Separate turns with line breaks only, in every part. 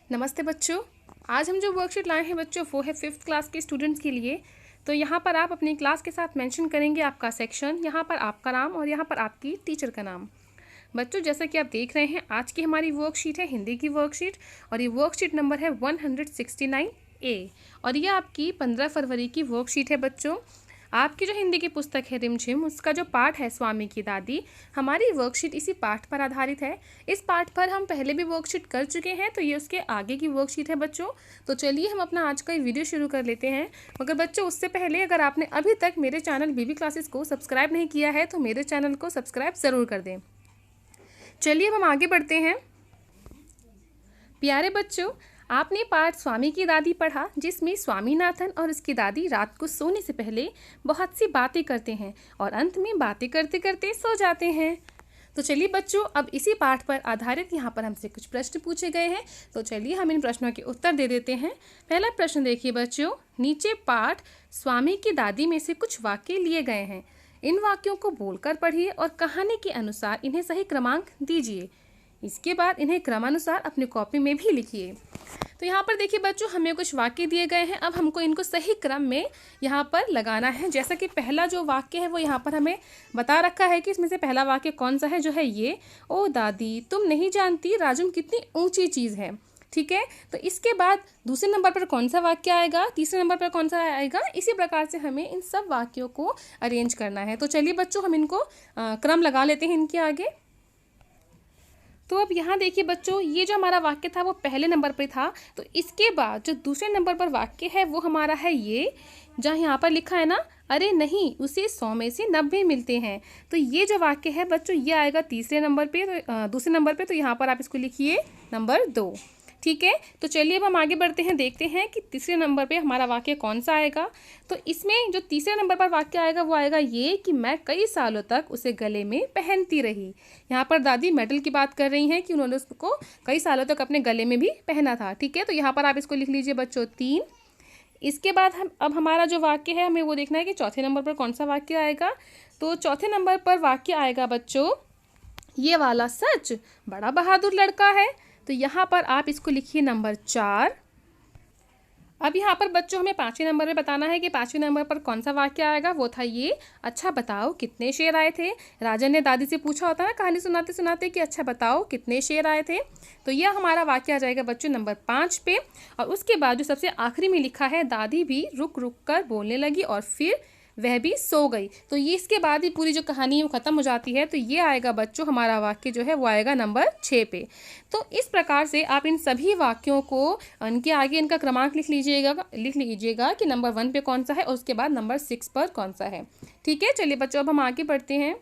नमस्ते बच्चों। आज हम जो वर्कशीट लाए हैं बच्चों वो है 5th क्लास के स्टूडेंट्स के लिए। तो यहाँ पर आप अपनी क्लास के साथ मेंशन करेंगे आपका सेक्शन, यहाँ पर आपका नाम और यहाँ पर आपकी टीचर का नाम। बच्चों जैसा कि आप देख रहे हैं आज की हमारी वर्कशीट है हिंदी की वर्कशीट और ये वर्कशीट नंबर है 169A और ये आपकी 15 फरवरी की वर्कशीट है बच्चों। आपकी जो हिंदी की पुस्तक है रिमझिम उसका जो पाठ है स्वामी की दादी, हमारी वर्कशीट इसी पाठ पर आधारित है। इस पाठ पर हम पहले भी वर्कशीट कर चुके हैं तो ये उसके आगे की वर्कशीट है बच्चों। तो चलिए हम अपना आज का ये वीडियो शुरू कर लेते हैं। मगर बच्चों उससे पहले अगर आपने अभी तक मेरे चैनल बीबी क्लासेस को सब्सक्राइब नहीं किया है तो मेरे चैनल को सब्सक्राइब ज़रूर कर दें। चलिए अब हम आगे बढ़ते हैं। प्यारे बच्चों, आपने पाठ स्वामी की दादी पढ़ा जिसमें स्वामीनाथन और उसकी दादी रात को सोने से पहले बहुत सी बातें करते हैं और अंत में बातें करते करते सो जाते हैं। तो चलिए बच्चों अब इसी पाठ पर आधारित यहाँ पर हमसे कुछ प्रश्न पूछे गए हैं। तो चलिए हम इन प्रश्नों के उत्तर दे देते हैं। पहला प्रश्न देखिए बच्चों, नीचे पाठ स्वामी की दादी में से कुछ वाक्य लिए गए हैं। इन वाक्यों को बोलकर पढ़िए और कहानी के अनुसार इन्हें सही क्रमांक दीजिए। इसके बाद इन्हें क्रमानुसार अपनी कॉपी में भी लिखिए। तो यहाँ पर देखिए बच्चों हमें कुछ वाक्य दिए गए हैं, अब हमको इनको सही क्रम में यहाँ पर लगाना है। जैसा कि पहला जो वाक्य है वो यहाँ पर हमें बता रखा है कि इसमें से पहला वाक्य कौन सा है, जो है ये, ओ दादी तुम नहीं जानती राजुम कितनी ऊंची चीज़ है। ठीक है, तो इसके बाद दूसरे नंबर पर कौन सा वाक्य आएगा, तीसरे नंबर पर कौन सा आएगा, इसी प्रकार से हमें इन सब वाक्यों को अरेंज करना है। तो चलिए बच्चों हम इनको क्रम लगा लेते हैं इनके आगे। तो अब यहाँ देखिए बच्चों, ये जो हमारा वाक्य था वो पहले नंबर पर था, तो इसके बाद जो दूसरे नंबर पर वाक्य है वो हमारा है ये, जहाँ यहाँ पर लिखा है ना, अरे नहीं उसे 100 में से 90 मिलते हैं। तो ये जो वाक्य है बच्चों ये आएगा तीसरे नंबर पे, तो दूसरे नंबर पे, तो यहाँ पर आप इसको लिखिए नंबर 2। ठीक है, तो चलिए अब हम आगे बढ़ते हैं, देखते हैं कि तीसरे नंबर पे हमारा वाक्य कौन सा आएगा। तो इसमें जो तीसरे नंबर पर वाक्य आएगा वो आएगा ये कि मैं कई सालों तक उसे गले में पहनती रही। यहाँ पर दादी मेडल की बात कर रही हैं कि उन्होंने उसको कई सालों तक अपने गले में भी पहना था। ठीक है, तो यहाँ पर आप इसको लिख लीजिए बच्चों 3। इसके बाद अब हमारा जो वाक्य है हमें वो देखना है कि चौथे नंबर पर कौन सा वाक्य आएगा। तो चौथे नंबर पर वाक्य आएगा बच्चों ये वाला, सच बड़ा बहादुर लड़का है। तो यहाँ पर आप इसको लिखिए नंबर 4। अब यहाँ पर बच्चों हमें 5वें नंबर पे बताना है कि 5वें नंबर पर कौन सा वाक्य आएगा। वो था ये, अच्छा बताओ कितने शेर आए थे। राजन ने दादी से पूछा होता ना कहानी सुनाते सुनाते कि अच्छा बताओ कितने शेर आए थे। तो यह हमारा वाक्य आ जाएगा बच्चों नंबर 5 पे। और उसके बाद जो सबसे आखिरी में लिखा है, दादी भी रुक रुक कर बोलने लगी और फिर वह भी सो गई। तो ये इसके बाद ही पूरी जो कहानी है वो ख़त्म हो जाती है। तो ये आएगा बच्चों हमारा वाक्य जो है वो आएगा नंबर 6 पे। तो इस प्रकार से आप इन सभी वाक्यों को इनके आगे इनका क्रमांक लिख लीजिएगा कि नंबर 1 पे कौन सा है और उसके बाद नंबर 6 पर कौन सा है। ठीक है, चलिए बच्चों अब हम आगे बढ़ते हैं।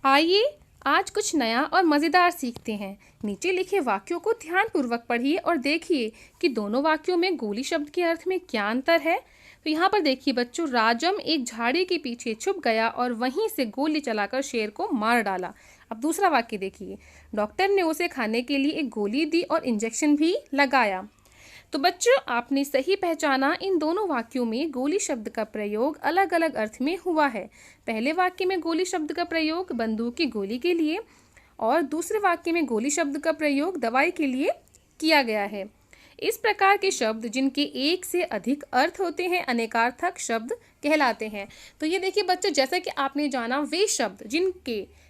आइए आज कुछ नया और मज़ेदार सीखते हैं। नीचे लिखे वाक्यों को ध्यानपूर्वक पढ़िए और देखिए कि दोनों वाक्यों में गोली शब्द के अर्थ में क्या अंतर है। तो यहाँ पर देखिए बच्चों, राजम एक झाड़ी के पीछे छुप गया और वहीं से गोली चलाकर शेर को मार डाला। अब दूसरा वाक्य देखिए, डॉक्टर ने उसे खाने के लिए एक गोली दी और इंजेक्शन भी लगाया। तो बच्चों आपने सही पहचाना, इन दोनों वाक्यों में गोली शब्द का प्रयोग अलग अलग अर्थ में हुआ है। पहले वाक्य में गोली शब्द का प्रयोग बंदूक की गोली के लिए और दूसरे वाक्य में गोली शब्द का प्रयोग दवाई के लिए किया गया है। इस प्रकार के शब्द जिनके एक से अधिक अर्थ होते हैं अनेकार्थक शब्द कहलाते हैं। तो ये देखिए बच्चों, जैसा कि आपने जाना वे शब्द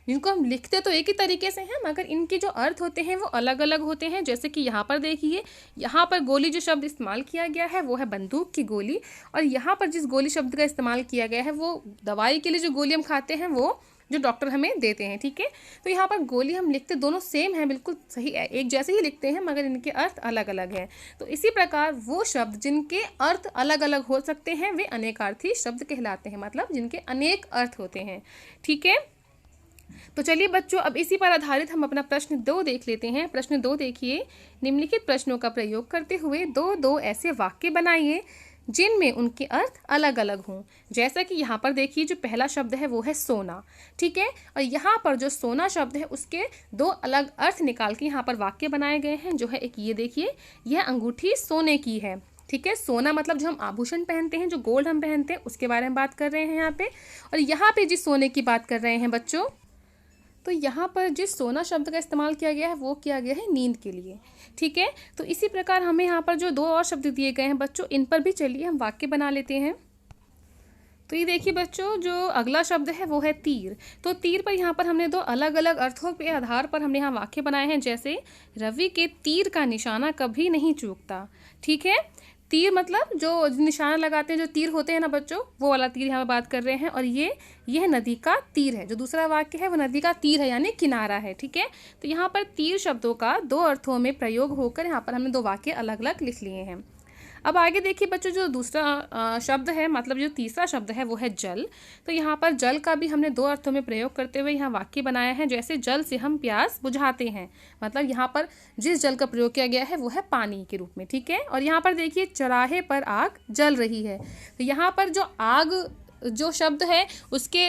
जिनको हम लिखते तो एक ही तरीके से हैं मगर इनके जो अर्थ होते हैं वो अलग अलग होते हैं। जैसे कि यहाँ पर देखिए, यहाँ पर गोली जो शब्द इस्तेमाल किया गया है वो है बंदूक की गोली और यहाँ पर जिस गोली शब्द का इस्तेमाल किया गया है वो दवाई के लिए जो गोली हम खाते हैं वो जो डॉक्टर हमें देते हैं। ठीक है, तो यहाँ पर गोली हम लिखते दोनों सेम है, बिल्कुल सही है, एक जैसे ही लिखते हैं मगर इनके अर्थ अलग अलग हैं। तो इसी प्रकार वो शब्द जिनके अर्थ अलग अलग हो सकते हैं वे अनेकार्थी शब्द कहलाते हैं, मतलब जिनके अनेक अर्थ होते हैं। ठीक है, तो चलिए बच्चों अब इसी पर आधारित हम अपना प्रश्न 2 देख लेते हैं। प्रश्न 2 देखिए, निम्नलिखित प्रश्नों का प्रयोग करते हुए दो ऐसे वाक्य बनाइए जिनमें उनके अर्थ अलग अलग हों। जैसा कि यहाँ पर देखिए जो पहला शब्द है वो है सोना। ठीक है, और यहाँ पर जो सोना शब्द है उसके 2 अलग अर्थ निकाल के यहाँ पर वाक्य बनाए गए हैं। जो है एक ये देखिए, यह अंगूठी सोने की है। ठीक है, सोना मतलब जो हम आभूषण पहनते हैं, जो गोल्ड हम पहनते हैं उसके बारे में बात कर रहे हैं यहाँ पे। और यहाँ पे जिस सोने की बात कर रहे हैं बच्चों, तो यहाँ पर जिस सोना शब्द का इस्तेमाल किया गया है वो किया गया है नींद के लिए। ठीक है, तो इसी प्रकार हमें यहाँ पर जो दो और शब्द दिए गए हैं बच्चों, इन पर भी चलिए हम वाक्य बना लेते हैं। तो ये देखिए बच्चों, जो अगला शब्द है वो है तीर। तो तीर पर यहाँ पर हमने दो अलग अलग अर्थों के आधार पर हमने यहाँ वाक्य बनाए हैं, जैसे रवि के तीर का निशाना कभी नहीं चूकता। ठीक है, तीर मतलब जो निशाना लगाते हैं, जो तीर होते हैं ना बच्चों, वो वाला तीर यहाँ पर बात कर रहे हैं। और यह नदी का तीर है। जो दूसरा वाक्य है वो नदी का तीर है, यानी किनारा है। ठीक है, तो यहाँ पर तीर शब्दों का दो अर्थों में प्रयोग होकर यहाँ पर हमने दो वाक्य अलग अलग लिख लिए हैं। अब आगे देखिए बच्चों, जो दूसरा शब्द है, मतलब जो तीसरा शब्द है वो है जल। तो यहाँ पर जल का भी हमने दो अर्थों में प्रयोग करते हुए यहाँ वाक्य बनाया है, जैसे जल से हम प्यास बुझाते हैं। मतलब यहाँ पर जिस जल का प्रयोग किया गया है वो है पानी के रूप में। ठीक है, और यहाँ पर देखिए चौराहे पर आग जल रही है। तो यहाँ पर जो आग जो शब्द है उसके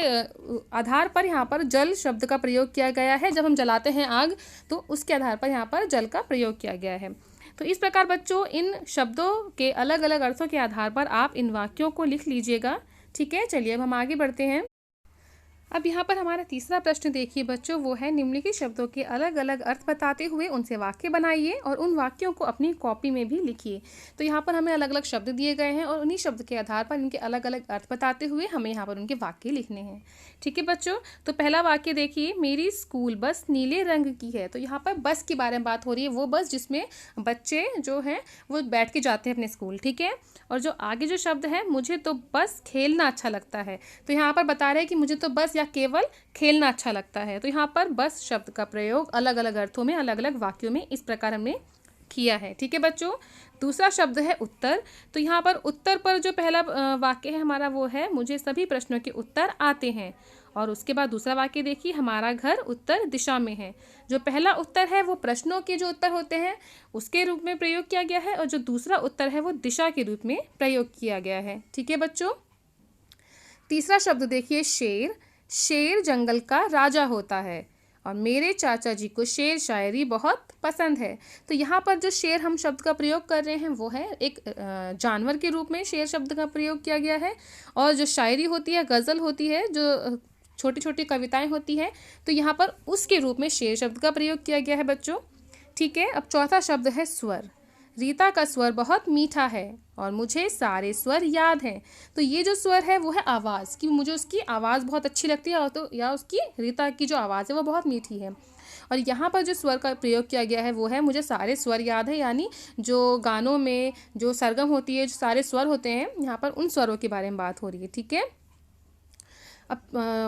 आधार पर यहाँ पर जल शब्द का प्रयोग किया गया है। जब हम जलाते हैं आग तो उसके आधार पर यहाँ पर जल का प्रयोग किया गया है। तो इस प्रकार बच्चों इन शब्दों के अलग अलग अर्थों के आधार पर आप इन वाक्यों को लिख लीजिएगा। ठीक है, चलिए अब हम आगे बढ़ते हैं। अब यहाँ पर हमारा तीसरा प्रश्न देखिए बच्चों, वो है निम्नलिखित शब्दों के अलग अलग अर्थ बताते हुए उनसे वाक्य बनाइए और उन वाक्यों को अपनी कॉपी में भी लिखिए। तो यहाँ पर हमें अलग अलग शब्द दिए गए हैं और उन्हीं शब्द के आधार पर इनके अलग अलग अर्थ बताते हुए हमें यहाँ पर उनके वाक्य लिखने हैं। ठीक है बच्चों, तो पहला वाक्य देखिए, मेरी स्कूल बस नीले रंग की है। तो यहाँ पर बस के बारे में बात हो रही है, वो बस जिसमें बच्चे जो हैं वो बैठ के जाते हैं अपने स्कूल। ठीक है, और जो आगे जो शब्द है, मुझे तो बस खेलना अच्छा लगता है। तो यहाँ पर बता रहे हैं कि मुझे तो बस या केवल खेलना अच्छा लगता है। तो यहाँ पर बस शब्द का प्रयोग अलग अलग अर्थों में अलग अलग वाक्यों में इस प्रकार हमने किया है। ठीक है बच्चों, दूसरा शब्द है उत्तर। तो यहाँ पर उत्तर पर जो पहला वाक्य है हमारा वो है, मुझे सभी प्रश्नों के उत्तर आते हैं। और उसके बाद दूसरा वाक्य देखिए, हमारा घर उत्तर दिशा में है। जो पहला उत्तर है वो प्रश्नों के जो उत्तर होते हैं उसके रूप में प्रयोग किया गया है, और जो दूसरा उत्तर है वो दिशा के रूप में प्रयोग किया गया है। ठीक है बच्चों, तीसरा शब्द देखिए, शेर। शेर जंगल का राजा होता है और मेरे चाचा जी को शेर शायरी बहुत पसंद है। तो यहाँ पर जो शेर हम शब्द का प्रयोग कर रहे हैं वो है एक जानवर के रूप में शेर शब्द का प्रयोग किया गया है। और जो शायरी होती है, गज़ल होती है, जो छोटी छोटी कविताएं होती हैं, तो यहाँ पर उसके रूप में शेर शब्द का प्रयोग किया गया है बच्चों। ठीक है, अब चौथा शब्द है स्वर। रीता का स्वर बहुत मीठा है और मुझे सारे स्वर याद हैं। तो ये जो स्वर है वो है आवाज़ की, मुझे उसकी आवाज़ बहुत अच्छी लगती है, तो या उसकी रीता की जो आवाज़ है वो बहुत मीठी है। और यहाँ पर जो स्वर का प्रयोग किया गया है वो है, मुझे सारे स्वर याद है, यानी जो गानों में जो सरगम होती है, जो सारे स्वर होते हैं, यहाँ पर उन स्वरों के बारे में बात हो रही है। ठीक है, अब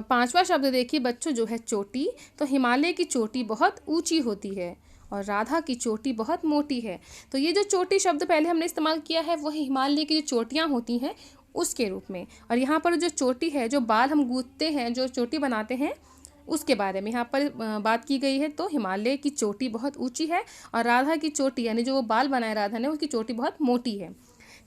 पांचवा शब्द देखिए बच्चों, जो है चोटी। तो हिमालय की चोटी बहुत ऊंची होती है और राधा की चोटी बहुत मोटी है। तो ये जो चोटी शब्द पहले हमने इस्तेमाल किया है वो हिमालय की जो चोटियाँ होती हैं उसके रूप में। और यहाँ पर जो चोटी है, जो बाल हम गूंथते हैं, जो चोटी बनाते हैं, उसके बारे में यहाँ पर बात की गई है। तो हिमालय की चोटी बहुत ऊंची है और राधा की चोटी, यानी जो वो बाल बनाए राधा ने, उसकी चोटी बहुत मोटी है।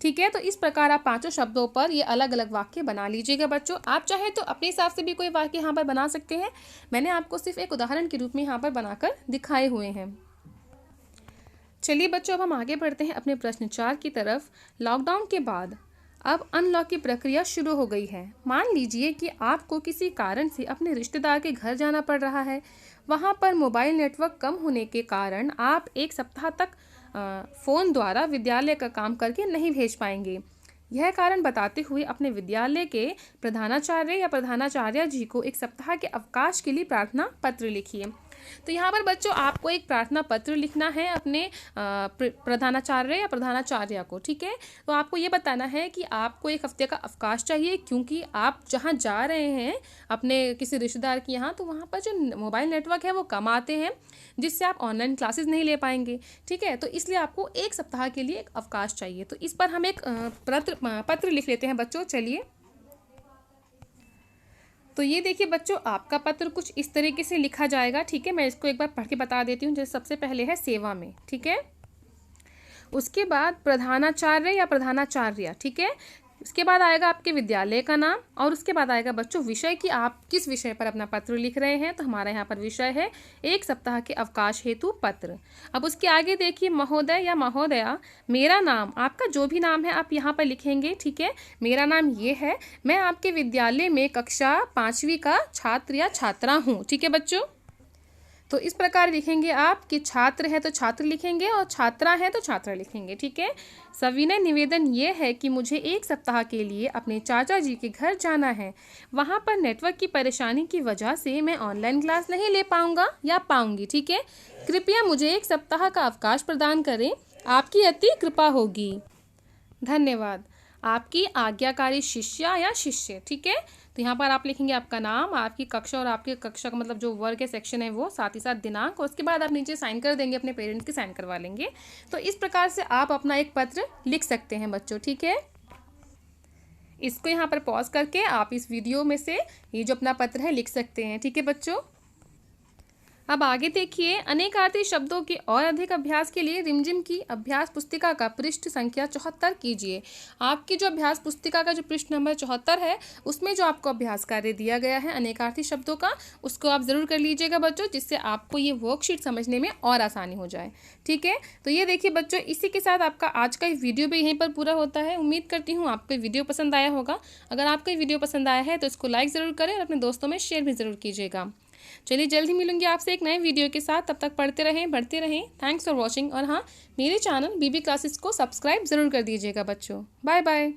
ठीक है, तो इस प्रकार आप पांचों शब्दों पर ये अलग अलग वाक्य बना लीजिएगा बच्चों। आप चाहे तो अपने हिसाब से भी कोई वाक्य यहाँ पर बना सकते हैं। मैंने आपको सिर्फ एक उदाहरण के रूप में यहाँ पर बनाकर दिखाए हुए हैं। चलिए बच्चों, अब हम आगे बढ़ते हैं अपने प्रश्न 4 की तरफ। लॉकडाउन के बाद अब अनलॉक की प्रक्रिया शुरू हो गई है। मान लीजिए कि आपको किसी कारण से अपने रिश्तेदार के घर जाना पड़ रहा है। वहाँ पर मोबाइल नेटवर्क कम होने के कारण आप एक सप्ताह तक फ़ोन द्वारा विद्यालय का काम करके नहीं भेज पाएंगे। यह कारण बताते हुए अपने विद्यालय के प्रधानाचार्य या प्रधानाचार्य जी को एक सप्ताह के अवकाश के लिए प्रार्थना पत्र लिखिए। तो यहाँ पर बच्चों आपको एक प्रार्थना पत्र लिखना है अपने प्रधानाचार्य या प्रधानाचार्य को। ठीक है, तो आपको ये बताना है कि आपको एक हफ्ते का अवकाश चाहिए, क्योंकि आप जहाँ जा रहे हैं अपने किसी रिश्तेदार के यहाँ, तो वहाँ पर जो मोबाइल नेटवर्क है वो कम आते हैं, जिससे आप ऑनलाइन क्लासेस नहीं ले पाएंगे। ठीक है, तो इसलिए आपको एक सप्ताह के लिए एक अवकाश चाहिए। तो इस पर हम एक पत्र लिख लेते हैं बच्चों। चलिए, तो ये देखिए बच्चों, आपका पत्र कुछ इस तरीके से लिखा जाएगा। ठीक है, मैं इसको एक बार पढ़ के बता देती हूँ। जैसे सबसे पहले है सेवा में। ठीक है, उसके बाद प्रधानाचार्य या प्रधानाचार्य। ठीक है, उसके बाद आएगा आपके विद्यालय का नाम, और उसके बाद आएगा बच्चों विषय कि आप किस विषय पर अपना पत्र लिख रहे हैं। तो हमारा यहाँ पर विषय है एक सप्ताह के अवकाश हेतु पत्र। अब उसके आगे देखिए महोदय या महोदया, मेरा नाम, आपका जो भी नाम है आप यहाँ पर लिखेंगे। ठीक है, मेरा नाम ये है, मैं आपके विद्यालय में कक्षा 5वीं का छात्र या छात्रा हूँ। ठीक है बच्चों, तो इस प्रकार लिखेंगे आप कि छात्र है तो छात्र लिखेंगे और छात्रा है तो छात्रा लिखेंगे। ठीक है। सविनय निवेदन ये है कि मुझे 1 सप्ताह के लिए अपने चाचा जी के घर जाना है। वहाँ पर नेटवर्क की परेशानी की वजह से मैं ऑनलाइन क्लास नहीं ले पाऊँगा या पाऊँगी। ठीक है। कृपया मुझे 1 सप्ताह का अवकाश प्रदान करें, आपकी अति कृपा होगी। धन्यवाद। आपकी आज्ञाकारी शिष्या या शिष्य। ठीक है। तो यहाँ पर आप लिखेंगे आपका नाम, आपकी कक्षा और आपकी कक्षा का मतलब जो वर्ग है, सेक्शन है वो, साथ ही साथ दिनांक, और उसके बाद आप नीचे साइन कर देंगे, अपने पेरेंट्स के साइन करवा लेंगे। तो इस प्रकार से आप अपना एक पत्र लिख सकते हैं बच्चों। ठीक है। इसको यहाँ पर पॉज करके आप इस वीडियो में से ये जो अपना पत्र है लिख सकते हैं। ठीक है बच्चों। अब आगे देखिए, अनेकार्थी शब्दों के और अधिक अभ्यास के लिए रिमझिम की अभ्यास पुस्तिका का पृष्ठ संख्या 74 कीजिए। आपकी जो अभ्यास पुस्तिका का जो पृष्ठ नंबर 74 है, उसमें जो आपको अभ्यास कार्य दिया गया है अनेकार्थी शब्दों का, उसको आप ज़रूर कर लीजिएगा बच्चों, जिससे आपको ये वर्कशीट समझने में और आसानी हो जाए। ठीक है। तो ये देखिए बच्चों, इसी के साथ आपका आज का वीडियो भी यहीं पर पूरा होता है। उम्मीद करती हूँ आपको वीडियो पसंद आया होगा। अगर आपको वीडियो पसंद आया है तो इसको लाइक ज़रूर करें और अपने दोस्तों में शेयर भी ज़रूर कीजिएगा। चलिए जल्द ही मिलूंगी आपसे एक नए वीडियो के साथ। तब तक पढ़ते रहें, बढ़ते रहें। Thanks for watching. और हाँ, मेरे चैनल बीबी क्लासेस को सब्सक्राइब ज़रूर कर दीजिएगा बच्चों। Bye bye.